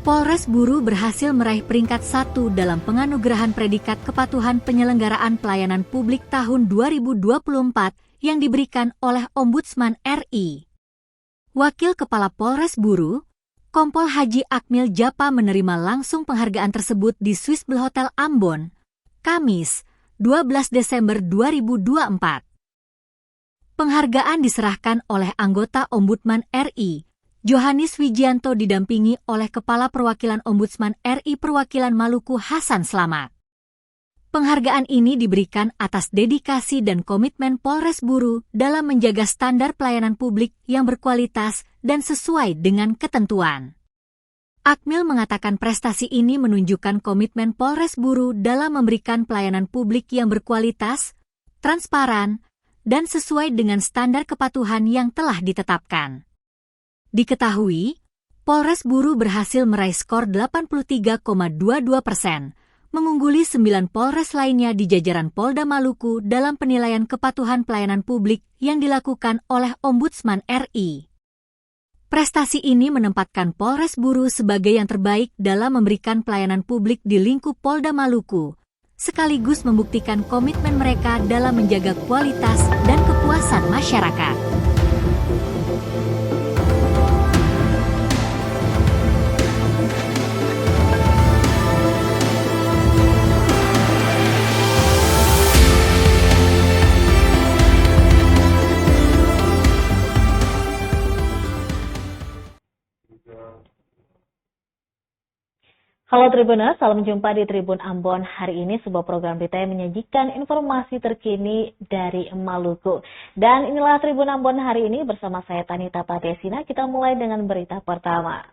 Polres Buru berhasil meraih peringkat 1 dalam penganugerahan predikat kepatuhan penyelenggaraan pelayanan publik tahun 2024 yang diberikan oleh Ombudsman RI. Wakil Kepala Polres Buru, Kompol Haji Akmil Japa menerima langsung penghargaan tersebut di Swiss Bell Hotel Ambon, Kamis, 12 Desember 2024. Penghargaan diserahkan oleh anggota Ombudsman RI, Johannes Wijianto didampingi oleh Kepala Perwakilan Ombudsman RI Perwakilan Maluku Hasan Slamet. Penghargaan ini diberikan atas dedikasi dan komitmen Polres Buru dalam menjaga standar pelayanan publik yang berkualitas dan sesuai dengan ketentuan. Akmil mengatakan prestasi ini menunjukkan komitmen Polres Buru dalam memberikan pelayanan publik yang berkualitas, transparan, dan sesuai dengan standar kepatuhan yang telah ditetapkan. Diketahui, Polres Buru berhasil meraih skor 83,22%, mengungguli 9 Polres lainnya di jajaran Polda Maluku dalam penilaian kepatuhan pelayanan publik yang dilakukan oleh Ombudsman RI. Prestasi ini menempatkan Polres Buru sebagai yang terbaik dalam memberikan pelayanan publik di lingkup Polda Maluku, sekaligus membuktikan komitmen mereka dalam menjaga kualitas dan kepuasan masyarakat. Halo Tribuners, salam jumpa di Tribun Ambon. Hari ini sebuah program berita yang menyajikan informasi terkini dari Maluku. Dan inilah Tribun Ambon hari ini bersama saya Tanita Patesina. Kita mulai dengan berita pertama.